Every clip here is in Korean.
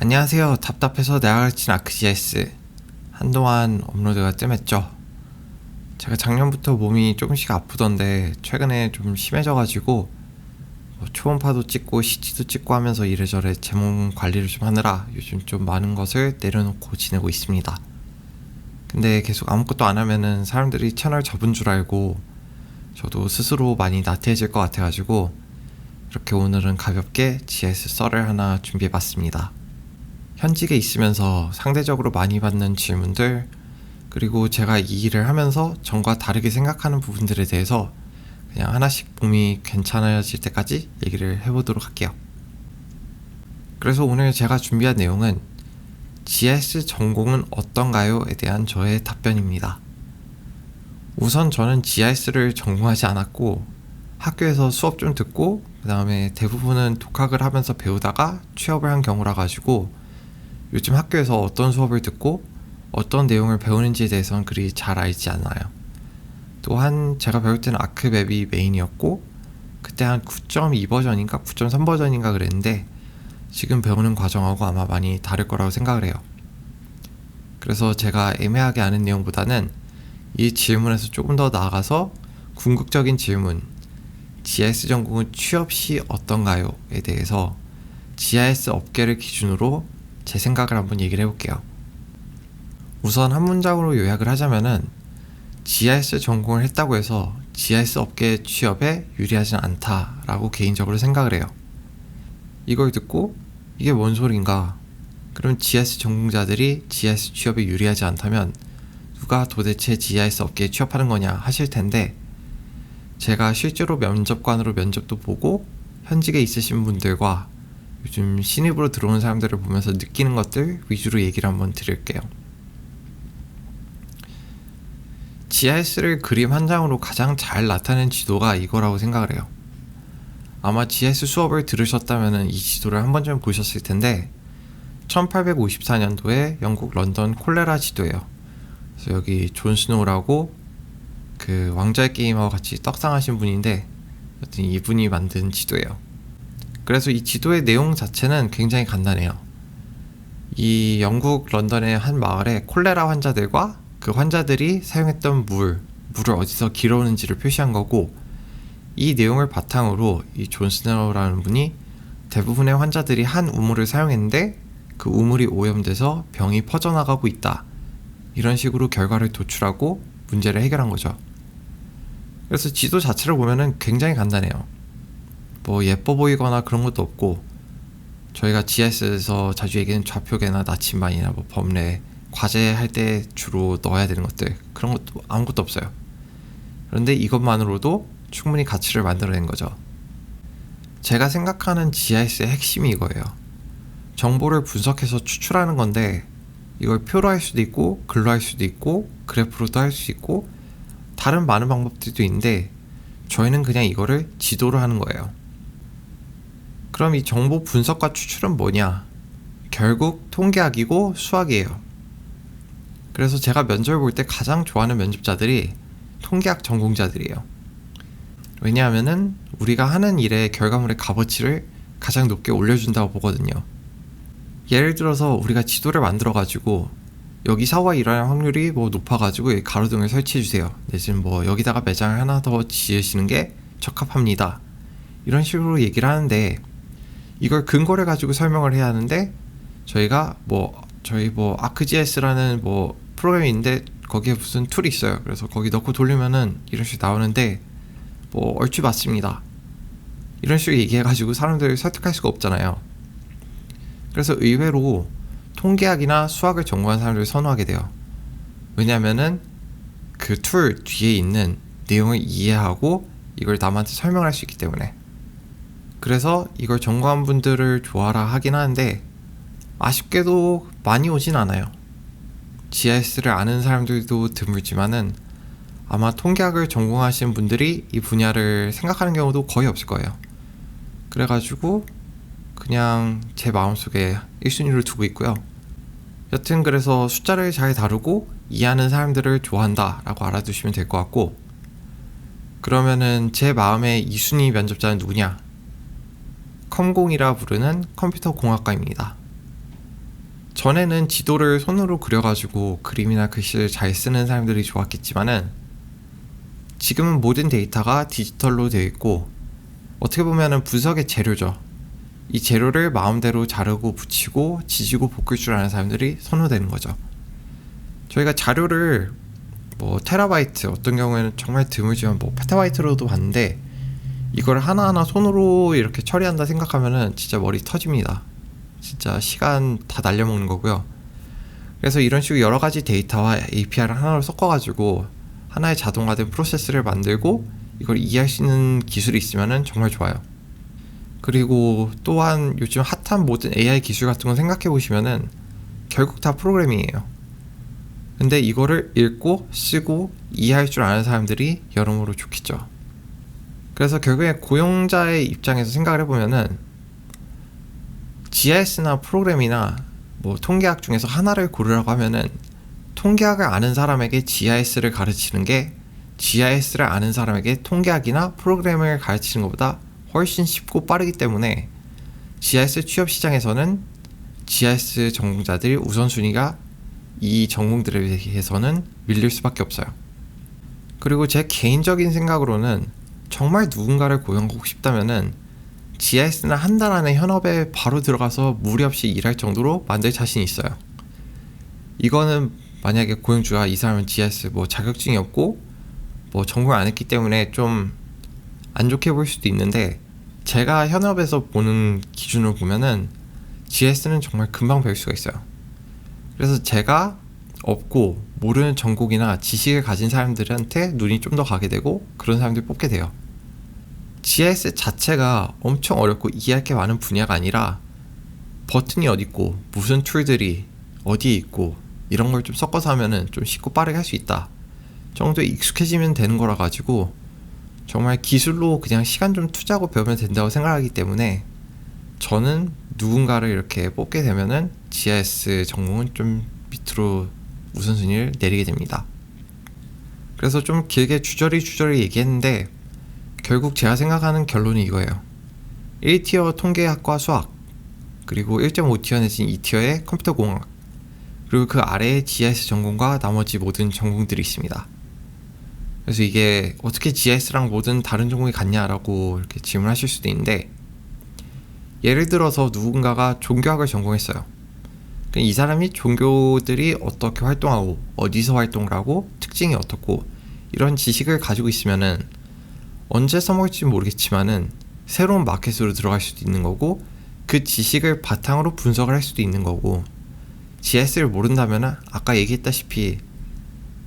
안녕하세요. 답답해서 내가르친 아크GS. 한동안 업로드가 뜸했죠. 제가 작년부터 몸이 조금씩 아프던데 최근에 좀 심해져가지고 초음파도 찍고 CT도 찍고 하면서 이래저래 제 몸 관리를 좀 하느라 요즘 좀 많은 것을 내려놓고 지내고 있습니다. 근데 계속 아무것도 안 하면은 사람들이 채널 접은 줄 알고 저도 스스로 많이 나태해질 것 같아가지고 이렇게 오늘은 가볍게 GS 썰을 하나 준비해봤습니다. 현직에 있으면서 상대적으로 많이 받는 질문들, 그리고 제가 이 일을 하면서 전과 다르게 생각하는 부분들에 대해서 그냥 하나씩 몸이 괜찮아질 때까지 얘기를 해보도록 할게요. 그래서 오늘 제가 준비한 내용은 GS 전공은 어떤가요?에 대한 저의 답변입니다. 우선 저는 GIS를 전공하지 않았고 학교에서 수업 좀 듣고 그 다음에 대부분은 독학을 하면서 배우다가 취업을 한 경우라 가지고 요즘 학교에서 어떤 수업을 듣고 어떤 내용을 배우는지에 대해서는 그리 잘 알지 않아요. 또한 제가 배울 때는 아크맵이 메인이었고 그때 한 9.2 버전인가 9.3 버전인가 그랬는데 지금 배우는 과정하고 아마 많이 다를 거라고 생각을 해요. 그래서 제가 애매하게 아는 내용보다는 이 질문에서 조금 더 나아가서 궁극적인 질문, GIS 전공은 취업 시 어떤가요?에 대해서 GIS 업계를 기준으로 제 생각을 한번 얘기를 해볼게요. 우선 한 문장으로 요약을 하자면은 GIS 전공을 했다고 해서 GIS 업계 취업에 유리하진 않다라고 개인적으로 생각을 해요. 이걸 듣고 이게 뭔 소린가? 그럼 GIS 전공자들이 GIS 취업에 유리하지 않다면 누가 도대체 GIS 업계에 취업하는 거냐 하실 텐데, 제가 실제로 면접관으로 면접도 보고 현직에 있으신 분들과 요즘 신입으로 들어온 사람들을 보면서 느끼는 것들 위주로 얘기를 한번 드릴게요. GIS를 그림 한 장으로 가장 잘 나타낸 지도가 이거라고 생각을 해요. 아마 GIS 수업을 들으셨다면 이 지도를 한 번쯤 보셨을 텐데 1854년도에 영국 런던 콜레라 지도예요. 그래서 여기 존 스노우라고 그 왕좌의 게임하고 같이 떡상하신 분인데 여튼 이분이 만든 지도예요. 그래서 이 지도의 내용 자체는 굉장히 간단해요. 이 영국 런던의 한 마을에 콜레라 환자들과 그 환자들이 사용했던 물을 어디서 길어오는지를 표시한 거고, 이 내용을 바탕으로 이 존 스노우라는 분이 대부분의 환자들이 한 우물을 사용했는데 그 우물이 오염돼서 병이 퍼져나가고 있다, 이런 식으로 결과를 도출하고 문제를 해결한 거죠. 그래서 지도 자체를 보면은 굉장히 간단해요. 뭐 예뻐 보이거나 그런 것도 없고, 저희가 GIS에서 자주 얘기하는 좌표계나 나침반이나 뭐 범례, 과제할 때 주로 넣어야 되는 것들, 그런 것도 아무것도 없어요. 그런데 이것만으로도 충분히 가치를 만들어낸 거죠. 제가 생각하는 GIS의 핵심이 이거예요. 정보를 분석해서 추출하는 건데 이걸 표로 할 수도 있고 글로 할 수도 있고 그래프로도 할 수 있고 다른 많은 방법들도 있는데 저희는 그냥 이거를 지도로 하는 거예요. 그럼 이 정보 분석과 추출은 뭐냐? 결국 통계학이고 수학이에요. 그래서 제가 면접을 볼 때 가장 좋아하는 면접자들이 통계학 전공자들이에요. 왜냐하면은 우리가 하는 일의 결과물의 값어치를 가장 높게 올려준다고 보거든요. 예를 들어서 우리가 지도를 만들어가지고 여기 사고가 일어날 확률이 뭐 높아가지고 여기 가로등을 설치해주세요. 내지는 뭐 여기다가 매장을 하나 더 지으시는 게 적합합니다, 이런 식으로 얘기를 하는데 이걸 근거를 가지고 설명을 해야 하는데 저희 아크GS라는 뭐 프로그램이 있는데 거기에 무슨 툴이 있어요. 그래서 거기 넣고 돌리면은 이런 식으로 나오는데 뭐 얼추 맞습니다, 이런 식으로 얘기해가지고 사람들을 설득할 수가 없잖아요. 그래서 의외로 통계학이나 수학을 전공한 사람들을 선호하게 돼요. 왜냐면은 그 툴 뒤에 있는 내용을 이해하고 이걸 남한테 설명할 수 있기 때문에. 그래서 이걸 전공한 분들을 좋아라 하긴 하는데 아쉽게도 많이 오진 않아요. GIS를 아는 사람들도 드물지만은 아마 통계학을 전공하시는 분들이 이 분야를 생각하는 경우도 거의 없을 거예요. 그래가지고 그냥 제 마음속에 1순위로 두고 있고요. 여튼 그래서 숫자를 잘 다루고 이해하는 사람들을 좋아한다 라고 알아두시면 될 것 같고, 그러면은 제 마음의 2순위 면접자는 누구냐? 컴공이라 부르는 컴퓨터 공학과입니다. 전에는 지도를 손으로 그려가지고 그림이나 글씨를 잘 쓰는 사람들이 좋았겠지만은 지금은 모든 데이터가 디지털로 되어 있고 어떻게 보면은 분석의 재료죠. 이 재료를 마음대로 자르고 붙이고 지지고 볶을 줄 아는 사람들이 선호되는 거죠. 저희가 자료를 뭐 테라바이트, 어떤 경우에는 정말 드물지만 뭐 페타바이트로도 봤는데 이걸 하나하나 손으로 이렇게 처리한다 생각하면은 진짜 머리 터집니다. 진짜 시간 다 날려먹는 거고요. 그래서 이런 식으로 여러 가지 데이터와 API를 하나로 섞어가지고 하나의 자동화된 프로세스를 만들고 이걸 이해할 수 있는 기술이 있으면 정말 좋아요. 그리고 또한 요즘 핫한 모든 AI 기술 같은 거 생각해 보시면은 결국 다 프로그래밍이에요. 근데 이거를 읽고 쓰고 이해할 줄 아는 사람들이 여러모로 좋겠죠. 그래서 결국에 고용자의 입장에서 생각을 해보면은 GIS나 프로그램이나 뭐 통계학 중에서 하나를 고르라고 하면은 통계학을 아는 사람에게 GIS를 가르치는 게 GIS를 아는 사람에게 통계학이나 프로그램을 가르치는 것보다 훨씬 쉽고 빠르기 때문에 GIS 취업 시장에서는 GIS 전공자들의 우선순위가 이 전공들에 비해서는 밀릴 수밖에 없어요. 그리고 제 개인적인 생각으로는 정말 누군가를 고용하고 싶다면은 GIS는 한 달 안에 현업에 바로 들어가서 무리 없이 일할 정도로 만들 자신이 있어요. 이거는 만약에 고용주가 이 사람은 GIS 뭐 자격증이 없고 뭐 전공을 안 했기 때문에 좀 안 좋게 보일 수도 있는데 제가 현업에서 보는 기준으로 보면은 GIS는 정말 금방 배울 수가 있어요. 그래서 제가 없고 모르는 전공이나 지식을 가진 사람들한테 눈이 좀 더 가게 되고 그런 사람들 뽑게 돼요. GIS 자체가 엄청 어렵고 이해할 게 많은 분야가 아니라 버튼이 어디 있고 무슨 툴들이 어디에 있고 이런 걸 좀 섞어서 하면은 좀 쉽고 빠르게 할 수 있다 정도에 익숙해지면 되는 거라 가지고 정말 기술로 그냥 시간 좀 투자하고 배우면 된다고 생각하기 때문에 저는 누군가를 이렇게 뽑게 되면은 GIS 전공은 좀 밑으로 우선순위를 내리게 됩니다. 그래서 좀 길게 주저리 얘기했는데 결국 제가 생각하는 결론이 이거예요. 1티어 통계학과 수학, 그리고 1.5티어 내지 2티어의 컴퓨터공학, 그리고 그 아래에 GIS 전공과 나머지 모든 전공들이 있습니다. 그래서 이게 어떻게 GIS랑 모든 다른 전공이 같냐라고 이렇게 질문하실 수도 있는데, 예를 들어서 누군가가 종교학을 전공했어요. 이 사람이 종교들이 어떻게 활동하고 어디서 활동을 하고 특징이 어떻고 이런 지식을 가지고 있으면은 언제 써먹을지 모르겠지만은 새로운 마켓으로 들어갈 수도 있는 거고 그 지식을 바탕으로 분석을 할 수도 있는 거고, GIS를 모른다면은 아까 얘기했다시피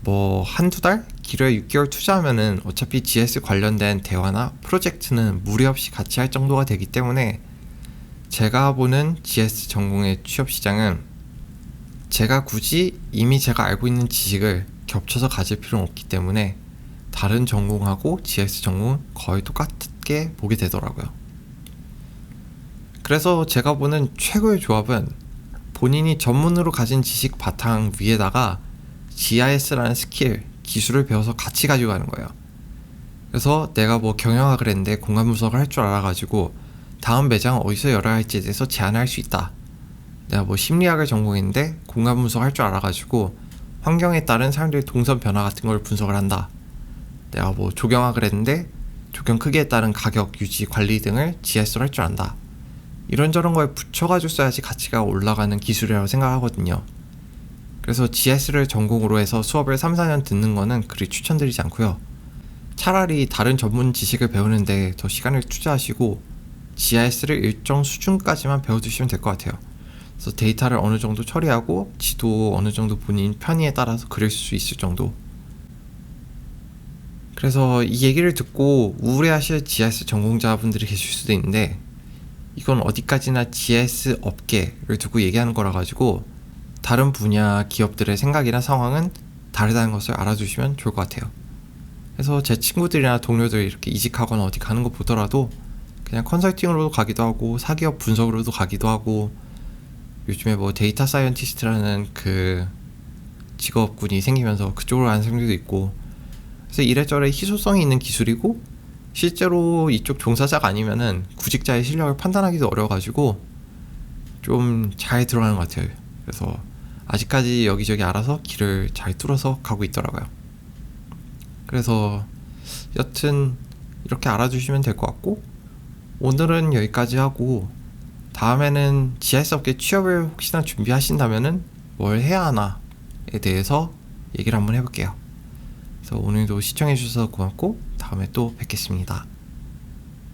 뭐 한두 달? 길어야 6개월 투자하면은 어차피 GIS 관련된 대화나 프로젝트는 무리 없이 같이 할 정도가 되기 때문에 제가 보는 GIS 전공의 취업 시장은 제가 굳이 이미 제가 알고 있는 지식을 겹쳐서 가질 필요는 없기 때문에 다른 전공하고 GIS 전공은 거의 똑같게 보게 되더라고요. 그래서 제가 보는 최고의 조합은 본인이 전문으로 가진 지식 바탕 위에다가 GIS라는 스킬, 기술을 배워서 같이 가지고 가는 거예요. 그래서 내가 뭐 경영학을 했는데 공간 분석을 할 줄 알아가지고 다음 매장을 어디서 열어야 할지에 대해서 제안을 할 수 있다. 내가 뭐 심리학을 전공했는데 공간 분석을 할 줄 알아가지고 환경에 따른 사람들의 동선 변화 같은 걸 분석을 한다. 내가 뭐 조경학을 했는데 조경 크기에 따른 가격, 유지, 관리 등을 GIS로 할 줄 안다. 이런저런 거에 붙여가지고 써야지 가치가 올라가는 기술이라고 생각하거든요. 그래서 GIS를 전공으로 해서 수업을 3, 4년 듣는 거는 그리 추천드리지 않고요. 차라리 다른 전문 지식을 배우는데 더 시간을 투자하시고 GIS를 일정 수준까지만 배워두시면 될 것 같아요. 그래서 데이터를 어느 정도 처리하고 지도 어느 정도 본인 편의에 따라서 그릴 수 있을 정도. 그래서 이 얘기를 듣고 우울해하실 GIS 전공자분들이 계실 수도 있는데 이건 어디까지나 GIS 업계를 두고 얘기하는 거라 가지고 다른 분야 기업들의 생각이나 상황은 다르다는 것을 알아두시면 좋을 것 같아요. 그래서 제 친구들이나 동료들 이렇게 이직하거나 어디 가는 거 보더라도 그냥 컨설팅으로도 가기도 하고 사기업 분석으로도 가기도 하고 요즘에 뭐 데이터 사이언티스트라는 그 직업군이 생기면서 그쪽으로 가는 사람들도 있고, 그래서 이래저래 희소성이 있는 기술이고 실제로 이쪽 종사자가 아니면은 구직자의 실력을 판단하기도 어려워가지고 좀 잘 들어가는 것 같아요. 그래서 아직까지 여기저기 알아서 길을 잘 뚫어서 가고 있더라고요. 그래서 여튼 이렇게 알아주시면 될 것 같고, 오늘은 여기까지 하고 다음에는 GIS 업계 취업을 혹시나 준비하신다면은 뭘 해야 하나에 대해서 얘기를 한번 해볼게요. 그래서 오늘도 시청해주셔서 고맙고 다음에 또 뵙겠습니다.